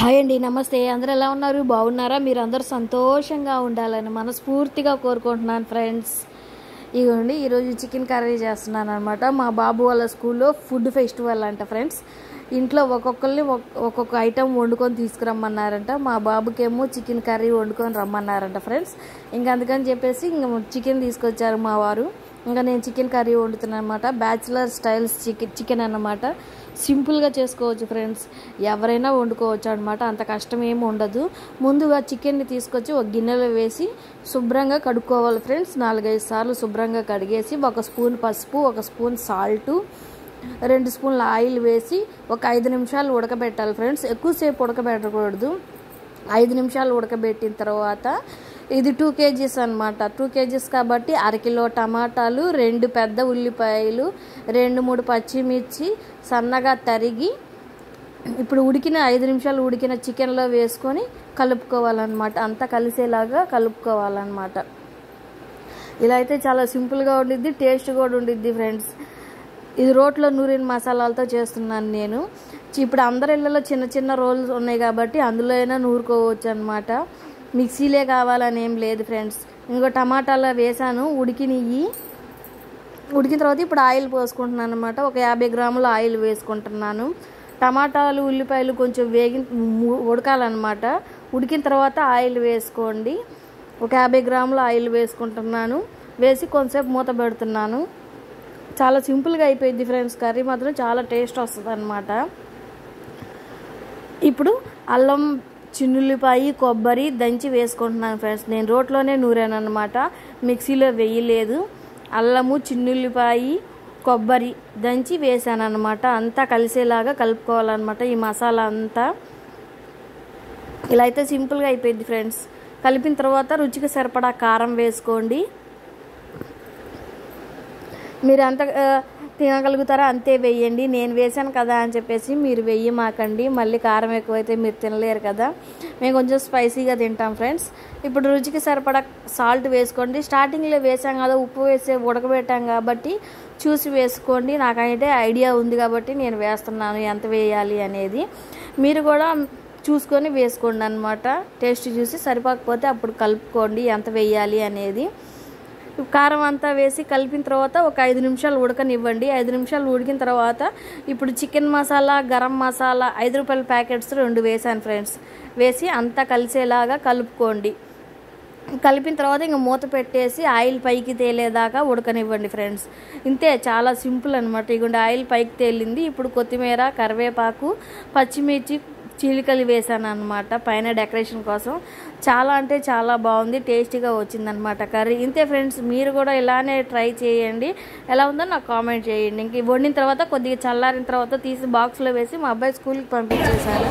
Hi అండి, నమస్తే. అందరూ ఎలా ఉన్నారు? బాగున్నారా? మీరు అందరూ సంతోషంగా ఉండాలని మనస్ఫూర్తిగా కోరుకుంటున్నాను ఫ్రెండ్స్. ఇదిగోండి, ఈరోజు చికెన్ కర్రీ చేస్తున్నాను అనమాట. మా బాబు వాళ్ళ స్కూల్లో ఫుడ్ ఫెస్టివల్ అంట ఫ్రెండ్స్. ఇంట్లో ఒక్కొక్కరిని ఒక్కొక్క ఐటెం వండుకొని తీసుకురమ్మన్నారంట. మా బాబుకేమో చికెన్ కర్రీ వండుకొని రమ్మన్నారంట ఫ్రెండ్స్. ఇంకా అందుకని చెప్పేసి చికెన్ తీసుకొచ్చారు మా వారు. ఇంకా నేను చికెన్ కర్రీ వండుతున్నాను అనమాట. బ్యాచిలర్ స్టైల్స్ చికెన్ అన్నమాట. సింపుల్గా చేసుకోవచ్చు ఫ్రెండ్స్, ఎవరైనా వండుకోవచ్చు అనమాట. అంత కష్టం ఏమి ఉండదు. ముందుగా చికెన్ని తీసుకొచ్చి ఒక గిన్నెలో వేసి శుభ్రంగా కడుక్కోవాలి ఫ్రెండ్స్. 4-5 సార్లు శుభ్రంగా కడిగేసి 1 స్పూన్ పసుపు, 1 స్పూన్ సాల్టు, 2 స్పూన్ల ఆయిల్ వేసి ఒక 5 నిమిషాలు ఉడకబెట్టాలి ఫ్రెండ్స్. ఎక్కువసేపు ఉడకబెట్టకూడదు. 5 నిమిషాలు ఉడకబెట్టిన తర్వాత ఇది 2 kgs అనమాట. 2 kgs కాబట్టి 1/2 కిలో టమాటాలు, 2 పెద్ద ఉల్లిపాయలు, 2-3 పచ్చిమిర్చి సన్నగా తరిగి ఇప్పుడు 5 నిమిషాలు ఉడికిన చికెన్లో వేసుకొని కలుపుకోవాలన్నమాట. అంతా కలిసేలాగా కలుపుకోవాలన్నమాట. ఇలా అయితే చాలా సింపుల్గా ఉండిద్ది, టేస్ట్ కూడా ఉండిద్ది ఫ్రెండ్స్. ఇది రోట్లో నూరిన మసాలాలతో చేస్తున్నాను నేను. ఇప్పుడు అందరి ఇళ్ళలో చిన్న చిన్న రోల్స్ ఉన్నాయి కాబట్టి అందులో అయినా నూరుకోవచ్చు అనమాట. మిక్సీలే కావాలని ఏం లేదు ఫ్రెండ్స్. ఇంకో టమాటాలు వేసాను, ఉడికిన తర్వాత ఇప్పుడు ఆయిల్ పోసుకుంటున్నాను అనమాట. ఒక 50 గ్రాముల ఆయిల్ వేసుకుంటున్నాను. టమాటాలు ఉల్లిపాయలు కొంచెం ఉడకాలన్నమాట. ఉడికిన తర్వాత ఆయిల్ వేసుకోండి. ఒక 50 గ్రాముల ఆయిల్ వేసుకుంటున్నాను. వేసి కొంచెంసేపు మూత పెడుతున్నాను. చాలా సింపుల్గా అయిపోయింది ఫ్రెండ్స్. కర్రీ మాత్రం చాలా టేస్ట్ వస్తుంది అనమాట. ఇప్పుడు అల్లం, చిన్నుల్లిపాయ, కొబ్బరి దంచి వేసుకుంటున్నాను ఫ్రెండ్స్. నేను రోట్లోనే నూరాను అనమాట, మిక్సీలో వేయలేదు. అల్లము, చిన్నుల్లిపాయ, కొబ్బరి దంచి వేసాను అనమాట. అంతా కలిసేలాగా కలుపుకోవాలన్నమాట ఈ మసాలా అంతా. ఇలా అయితే సింపుల్గా అయిపోయింది ఫ్రెండ్స్. కలిపిన తర్వాత రుచికి సరిపడా కారం వేసుకోండి. మీరు అంత తినగలుగుతారా అంతే వేయండి. నేను వేసాను కదా అని చెప్పేసి మీరు వేయమాకండి. మళ్ళీ కారం ఎక్కువైతే మీరు తినలేరు కదా. మేము కొంచెం స్పైసీగా తింటాం ఫ్రెండ్స్. ఇప్పుడు రుచికి సరిపడా సాల్ట్ వేసుకోండి. స్టార్టింగ్లో వేసాం కదా, ఉప్పు వేసి ఉడకబెట్టాం కాబట్టి చూసి వేసుకోండి. నాకైతే ఐడియా ఉంది కాబట్టి నేను వేస్తున్నాను ఎంత వేయాలి అనేది. మీరు కూడా చూసుకొని వేసుకోండి అనమాట. టేస్ట్ చూసి సరిపోకపోతే అప్పుడు కలుపుకోండి ఎంత వేయాలి అనేది. కారం అంతా వేసి కలిపిన తర్వాత ఒక 5 నిమిషాలు ఉడకనివ్వండి. 5 నిమిషాలు ఉడికిన తర్వాత ఇప్పుడు చికెన్ మసాలా, గరం మసాలా 5 రూపాయల ప్యాకెట్స్ 2 వేసాను ఫ్రెండ్స్. వేసి అంతా కలిసేలాగా కలుపుకోండి. కలిపిన తర్వాత ఇంకా మూత పెట్టేసి ఆయిల్ పైకి తేలేదాకా ఉడకనివ్వండి ఫ్రెండ్స్. ఇంతే, చాలా సింపుల్ అనమాట. ఇగోండి ఆయిల్ పైకి తేలింది. ఇప్పుడు కొత్తిమీర, కరివేపాకు, పచ్చిమిర్చి చీలికలు వేసాను అనమాట పైన డెకరేషన్ కోసం. చాలా అంటే చాలా బాగుంది, టేస్టీగా వచ్చిందనమాట కర్రీ. ఇంతే ఫ్రెండ్స్, మీరు కూడా ఇలానే ట్రై చేయండి. ఎలా ఉందో నాకు కామెంట్ చేయండి. ఇంక వండిన తర్వాత కొద్దిగా చల్లారిన తర్వాత తీసి బాక్స్లో వేసి మా అబ్బాయి స్కూల్కి పంపించేశాను.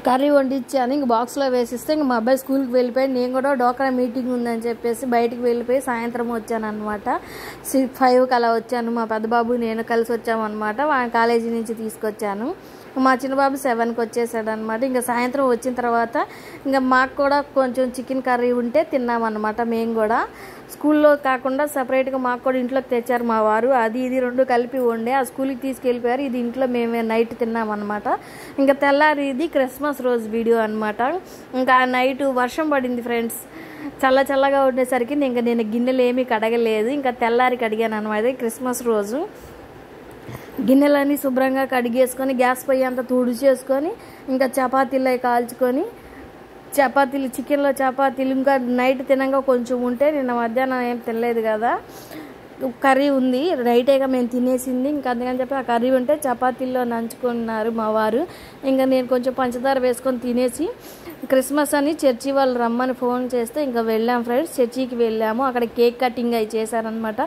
కర్రీ వండిచ్చాను. ఇంక బాక్స్లో వేసిస్తే ఇంక మా అబ్బాయి స్కూల్కి వెళ్ళిపోయి, నేను కూడా డోక్రా మీటింగ్ ఉందని చెప్పేసి బయటికి వెళ్ళిపోయి సాయంత్రం వచ్చాను అనమాట. 5కి అలా వచ్చాను. మా పెద్ద బాబు నేను కలిసి వచ్చామన్నమాట. కాలేజీ నుంచి తీసుకొచ్చాను. మా చిన్నబాబు 7కి వచ్చేసాడు అనమాట. ఇంకా సాయంత్రం వచ్చిన తర్వాత ఇంకా మాకు కూడా కొంచెం చికెన్ కర్రీ ఉంటే తిన్నామన్నమాట. మేము కూడా స్కూల్లో కాకుండా సపరేట్గా మాకు కూడా ఇంట్లోకి తెచ్చారు మా వారు. అది ఇది 2 కలిపి వండే ఆ స్కూల్కి తీసుకెళ్ళిపోయారు. ఇది ఇంట్లో మేమే నైట్ తిన్నామన్నమాట. ఇంకా తెల్లారి ఇది క్రిస్మస్ రోజు వీడియో అనమాట. ఇంకా నైట్ వర్షం పడింది ఫ్రెండ్స్. చల్లగా ఉండేసరికి నేను గిన్నెలు ఏమీ కడగలేదు. ఇంకా తెల్లారి కడిగాను అనమాట. క్రిస్మస్ రోజు గిన్నెలన్నీ శుభ్రంగా కడిగేసుకొని గ్యాస్ పొయ్యి అంతా తుడిచేసుకొని ఇంకా చపాతీలు కాల్చుకొని చపాతీలు, చికెన్లో చపాతీలు, ఇంకా నైట్ తినంగా కొంచెం ఉంటే నిన్న మధ్యాహ్నం ఏం తినలేదు కదా, కర్రీ ఉంది, రైటేగా మేము తినేసింది. ఇంకా అందుకని చెప్పి ఆ కర్రీ ఉంటే చపాతీల్లో నంచుకున్నారు మా వారు. ఇంకా నేను కొంచెం పంచదార వేసుకొని తినేసి, క్రిస్మస్ అని చర్చి వాళ్ళు రమ్మని ఫోన్ చేస్తే ఇంకా వెళ్ళాం ఫ్రెండ్స్. చర్చికి వెళ్ళాము, అక్కడ కేక్ కటింగ్ అవి చేశారనమాట.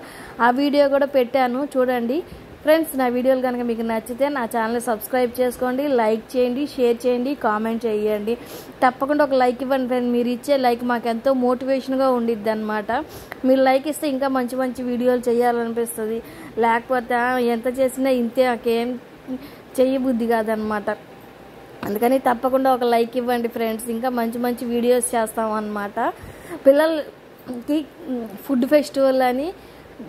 ఆ వీడియో కూడా పెట్టాను చూడండి ఫ్రెండ్స్. నా వీడియోలు కనుక మీకు నచ్చితే నా ఛానల్ని సబ్స్క్రైబ్ చేసుకోండి, లైక్ చేయండి, షేర్ చేయండి, కామెంట్ చేయండి. తప్పకుండా ఒక లైక్ ఇవ్వండి ఫ్రెండ్. మీరు ఇచ్చే లైక్ మాకు ఎంతో మోటివేషన్గా ఉండిద్ది అనమాట. మీరు లైక్ ఇస్తే ఇంకా మంచి మంచి వీడియోలు చేయాలనిపిస్తుంది. లేకపోతే ఎంత చేసినా ఇంతే, నాకేం చెయ్యబుద్ధి కాదనమాట. అందుకని తప్పకుండా ఒక లైక్ ఇవ్వండి ఫ్రెండ్స్. ఇంకా మంచి మంచి వీడియోస్ చేస్తాం అన్నమాట. పిల్లలకి ఫుడ్ ఫెస్టివల్ అని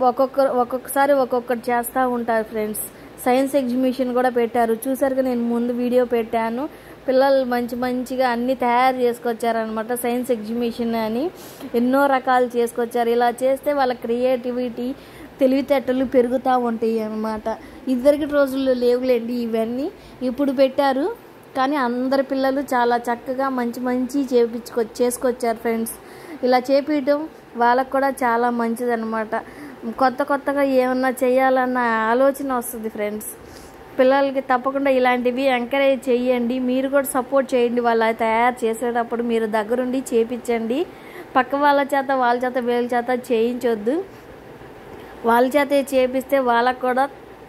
ఒక్కొక్కసారి ఒక్కొక్కటి చేస్తూ ఉంటారు ఫ్రెండ్స్. సైన్స్ ఎగ్జిబిషన్ కూడా పెట్టారు, చూసారుగా. నేను ముందు వీడియో పెట్టాను. పిల్లలు మంచిగా అన్నీ తయారు చేసుకొచ్చారనమాట. సైన్స్ ఎగ్జిబిషన్ అని ఎన్నో రకాలు చేసుకొచ్చారు. ఇలా చేస్తే వాళ్ళ క్రియేటివిటీ, తెలివితేటలు పెరుగుతూ ఉంటాయి అన్నమాట. ఇదివరకు రోజుల్లో లేవులేండి ఇవన్నీ, ఇప్పుడు పెట్టారు. కానీ అందరి పిల్లలు చాలా చక్కగా మంచి చేసుకొచ్చారు ఫ్రెండ్స్. ఇలా చేపించడం వాళ్ళకు కూడా చాలా మంచిదన్నమాట. కొత్తగా ఏమన్నా చేయాలన్న ఆలోచన వస్తుంది ఫ్రెండ్స్. పిల్లలకి తప్పకుండా ఇలాంటివి ఎంకరేజ్ చేయండి. మీరు కూడా సపోర్ట్ చేయండి. వాళ్ళ తయారు చేసేటప్పుడు మీరు దగ్గరుండి చేపించండి. పక్క వాళ్ళ చేత వీళ్ళ చేత చేయించొద్దు. వాళ్ళ చేత చేపిస్తే వాళ్ళకు కూడా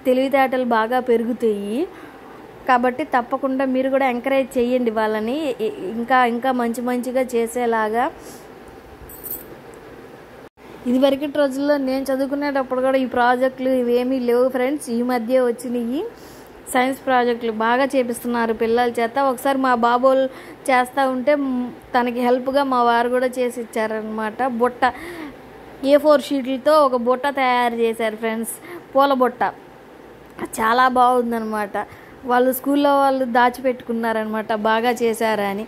తెలివితేటలు బాగా పెరుగుతాయి. కాబట్టి తప్పకుండా మీరు కూడా ఎంకరేజ్ చేయండి వాళ్ళని, ఇంకా మంచిగా చేసేలాగా. ఇదివరకు రోజుల్లో నేను చదువుకునేటప్పుడు కూడా ఈ ప్రాజెక్టులు ఇవేమీ లేవు ఫ్రెండ్స్. ఈ మధ్య వచ్చినాయి సైన్స్ ప్రాజెక్టులు, బాగా చేపిస్తున్నారు పిల్లల చేత. ఒకసారి మా బాబోలు చేస్తూ ఉంటే తనకి హెల్ప్గా మా వారు కూడా చేసి ఇచ్చారనమాట. బుట్ట A4 షీట్లతో ఒక బుట్ట తయారు చేశారు ఫ్రెండ్స్, పూల బుట్ట. చాలా బాగుందనమాట. వాళ్ళు స్కూల్లో వాళ్ళు దాచిపెట్టుకున్నారనమాట, బాగా చేశారని.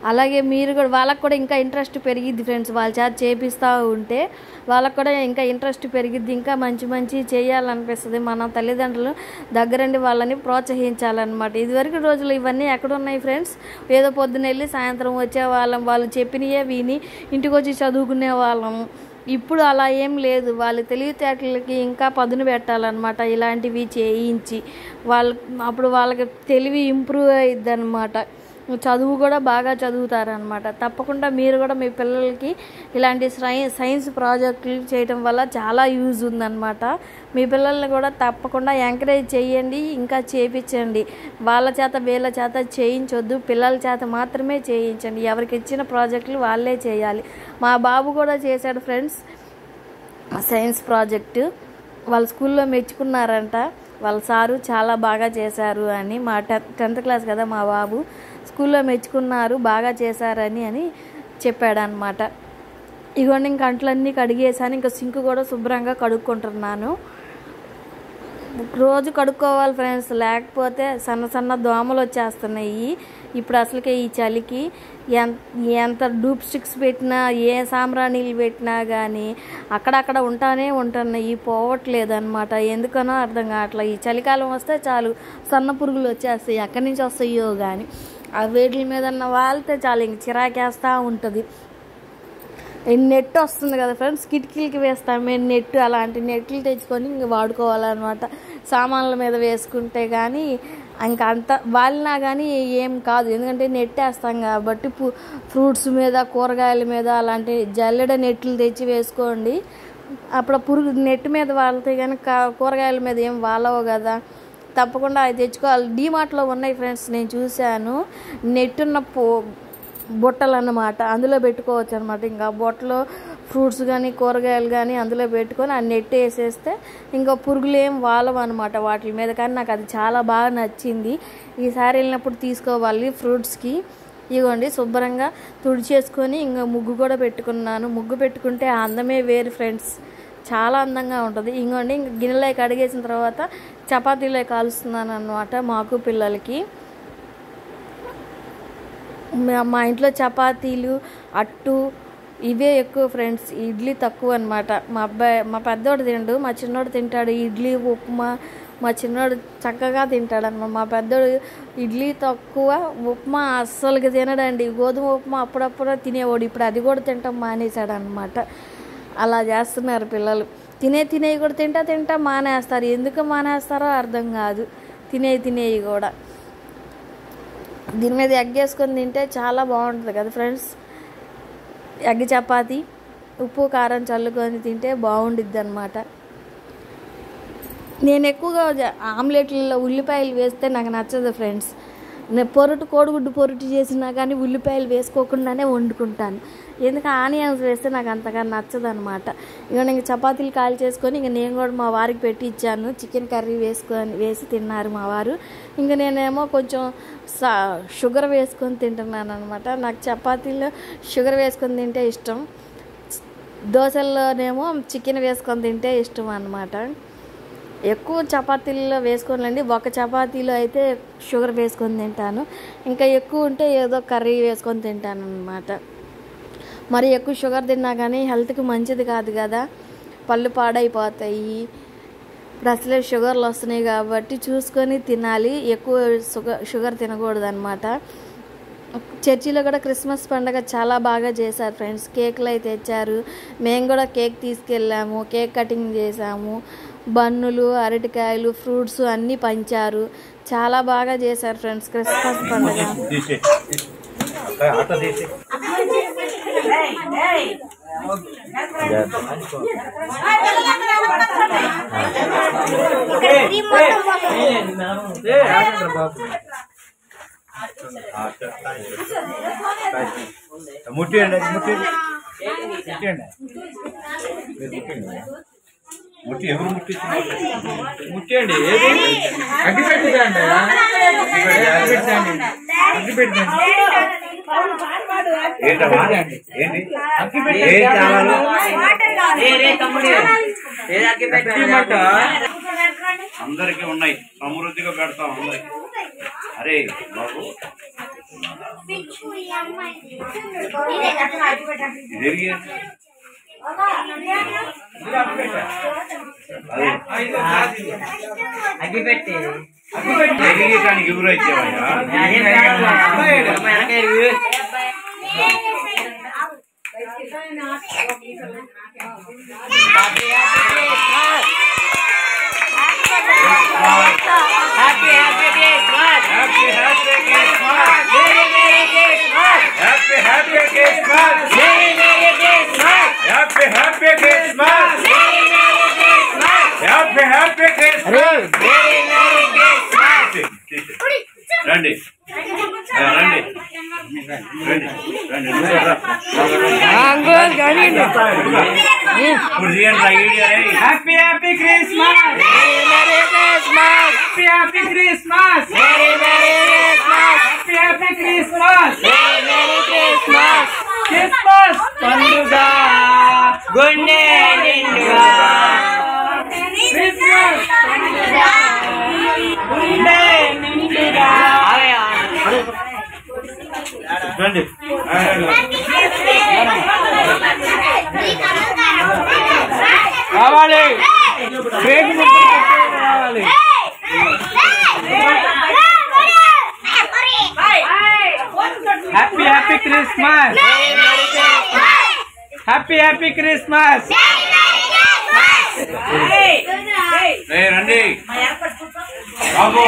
అలాగే మీరు కూడా, వాళ్ళకు కూడా ఇంకా ఇంట్రెస్ట్ పెరిగిద్ది ఫ్రెండ్స్. వాళ్ళ చేత చేపిస్తూ ఉంటే వాళ్ళకు కూడా ఇంకా ఇంట్రెస్ట్ పెరిగిద్ది, ఇంకా మంచి చేయాలనిపిస్తుంది. మన తల్లిదండ్రులు దగ్గరండి వాళ్ళని ప్రోత్సహించాలన్నమాట. ఇదివరకు రోజులు ఇవన్నీ ఎక్కడున్నాయి ఫ్రెండ్స్? ఏదో పొద్దున వెళ్ళి సాయంత్రం వచ్చేవాళ్ళం, వాళ్ళు చెప్పినయే విని ఇంటికి వచ్చి చదువుకునే వాళ్ళం. ఇప్పుడు అలా ఏం లేదు. వాళ్ళ తెలివితేటలకి ఇంకా పదును పెట్టాలన్నమాట. ఇలాంటివి చేయించి అప్పుడు వాళ్ళకి తెలివి ఇంప్రూవ్ అయ్యిద్ది అనమాట. చదువు కూడా బాగా చదువుతారనమాట. తప్పకుండా మీరు కూడా మీ పిల్లలకి ఇలాంటి సైన్స్ ప్రాజెక్టులు చేయడం వల్ల చాలా యూజ్ ఉందన్నమాట. మీ పిల్లల్ని కూడా తప్పకుండా ఎంకరేజ్ చేయండి, ఇంకా చేయించండి. వాళ్ళ చేత వీళ్ళ చేత చేయించొద్దు, పిల్లల చేత మాత్రమే చేయించండి. ఎవరికి ఇచ్చిన ప్రాజెక్టులు వాళ్ళే చేయాలి. మా బాబు కూడా చేశాడు ఫ్రెండ్స్ సైన్స్ ప్రాజెక్టు. వాళ్ళ స్కూల్లో మెచ్చుకున్నారంట వాళ్ళ సారు, చాలా బాగా చేశారు అని. మా 10th క్లాస్ కదా మా బాబు, స్కూల్లో మెచ్చుకున్నారు, బాగా చేశారని చెప్పాడనమాట. ఇగోండి ఇంక అంట్లన్నీ కడిగేసాను. ఇంకా సింక్ కూడా శుభ్రంగా కడుక్కుంటున్నాను. రోజు కడుక్కోవాలి ఫ్రెండ్స్, లేకపోతే సన్న దోమలు వచ్చేస్తున్నాయి. ఇప్పుడు అసలుకే ఈ చలికి ఎంత డూప్ స్టిక్స్ పెట్టినా, ఏ సాంబ్రాణీలు పెట్టినా కానీ అక్కడక్కడ ఉంటున్నాయి, పోవట్లేదు అనమాట. ఎందుకనో అర్థం కావట్లేదు. ఈ చలికాలం వస్తే చాలు సన్న పురుగులు వచ్చేస్తాయి, ఎక్కడి నుంచి వస్తాయో కానీ. ఆ వేడిల మీద వాళ్తే చాలు ఇంక చిరాకేస్తూ ఉంటుంది. నెట్ వస్తుంది కదా ఫ్రెండ్స్, కిటికీలకి వేస్తాం మేము నెట్. అలాంటి నెట్లు తెచ్చుకొని ఇంక వాడుకోవాలన్నమాట. సామాన్ల మీద వేసుకుంటే కానీ ఇంకా అంత వాలినా కానీ ఏం కాదు, ఎందుకంటే నెట్ వేస్తాం కాబట్టి. ఫ్రూట్స్ మీద, కూరగాయల మీద అలాంటి జల్లెడ నెట్లు తెచ్చి వేసుకోండి. అప్పుడు పురుగు నెట్ మీద వాళ్తాయి కానీ కూరగాయల మీద ఏం వాలవు కదా. తప్పకుండా అవి తెచ్చుకోవాలి. డీమార్ట్లో ఉన్నాయి ఫ్రెండ్స్, నేను చూశాను. నెట్ ఉన్న బుట్టలు అన్నమాట, అందులో పెట్టుకోవచ్చు అనమాట. ఇంకా బుట్టలో ఫ్రూట్స్ కానీ కూరగాయలు కానీ అందులో పెట్టుకొని ఆ నెట్ వేసేస్తే ఇంకా పురుగులు ఏం వాలవు అనమాట వాటి మీద. కానీ నాకు అది చాలా బాగా నచ్చింది. ఈసారి వెళ్ళినప్పుడు తీసుకోవాలి ఫ్రూట్స్కి. ఇదిగోండి శుభ్రంగా తుడిచేసుకొని ఇంకా ముగ్గు కూడా పెట్టుకున్నాను. ముగ్గు పెట్టుకుంటే ఆ అందమే వేరు ఫ్రెండ్స్, చాలా అందంగా ఉంటుంది. ఇంకోండి ఇంక గిన్నెలో కడిగేసిన తర్వాత చపాతీలో కాలుస్తున్నాను అన్నమాట మాకు పిల్లలకి. మా ఇంట్లో చపాతీలు, అట్టు ఇవే ఎక్కువ ఫ్రెండ్స్, ఇడ్లీ తక్కువ అనమాట. మా పెద్దోడు తిండు, మా చిన్నోడు తింటాడు ఇడ్లీ, ఉప్మా, మా చిన్నోడు చక్కగా తింటాడన్నమాట. మా పెద్దోడు ఇడ్లీ తక్కువ, ఉప్మా అస్సలుగా తినడండి. గోధుమ ఉప్మా అప్పుడప్పుడు తినేవాడు, ఇప్పుడు అది కూడా తింటాం మానేశాడు అనమాట. అలా చేస్తున్నారు పిల్లలు. తినేవి కూడా తింటా మానేస్తారు. ఎందుకు మానేస్తారో అర్థం కాదు. తినేవి కూడా. దీని మీద ఎగ్ వేసుకొని తింటే చాలా బాగుంటుంది కదా ఫ్రెండ్స్. ఎగ్ చపాతి ఉప్పు కారం చల్లుకొని తింటే బాగుండిద్ది అనమాట. నేను ఎక్కువగా ఆమ్లెట్లలో ఉల్లిపాయలు వేస్తే నాకు నచ్చదు ఫ్రెండ్స్. నేను కోడిగుడ్డు పొరుటు చేసినా కానీ ఉల్లిపాయలు వేసుకోకుండానే వండుకుంటాను. ఎందుకు ఆనియన్స్ వేస్తే నాకు అంతగా నచ్చదు అనమాట. ఇక నేను చపాతీలు కాల్ చేసుకొని ఇంక నేను కూడా మా వారికి పెట్టి ఇచ్చాను. చికెన్ కర్రీ వేసి తిన్నారు మా వారు. ఇంక నేనేమో కొంచెం షుగర్ వేసుకొని తింటున్నాను అనమాట. నాకు చపాతీలో షుగర్ వేసుకొని తింటే ఇష్టం, దోశల్లోనేమో చికెన్ వేసుకొని తింటే ఇష్టం అనమాట. ఎక్కువ చపాతీల్లో వేసుకోనండి, ఒక చపాతీలో అయితే షుగర్ వేసుకొని తింటాను. ఇంకా ఎక్కువ ఉంటే ఏదో కర్రీ వేసుకొని తింటాను అనమాట. మరి ఎక్కువ షుగర్ తిన్నా కానీ హెల్త్కి మంచిది కాదు కదా, పళ్ళు పాడైపోతాయి. ఇప్పుడు అసలే షుగర్లు వస్తున్నాయి కాబట్టి చూసుకొని తినాలి. ఎక్కువ షుగర్ తినకూడదు అనమాట. చర్చిలో కూడా క్రిస్మస్ పండుగ చాలా బాగా చేశారు ఫ్రెండ్స్. కేకులు అయితే తెచ్చారు, మేము కూడా కేక్ తీసుకెళ్ళాము, కేక్ కటింగ్ చేసాము. బన్నులు, అరటికాయలు, ఫ్రూట్స్ అన్నీ పంచారు. చాలా బాగా చేశారు ఫ్రెండ్స్ క్రిస్మస్ పండుగ. ముట్టి ఎవరు ముట్టిండి అగ్గి పెట్టండి, అగ్గి పెట్టండి. అందరికి ఉన్నాయి, సమృద్ధిగా పెడతాం అందరికి. అరే బాబు అగ్గిపెట్టి ఎరిగేటానికి ఎవరు వచ్చేవాళ్ళ రండి రండి happy happy Christmas, happy happy Christmas, happy happy Christmas, Christmas పండుగ గుండె నిండుగా, క్రిస్మస్ గుండె నిండుగా. రండి రావాలి, రావాలి. Happy happy Christmas, happy happy Christmas. రండి బాబు,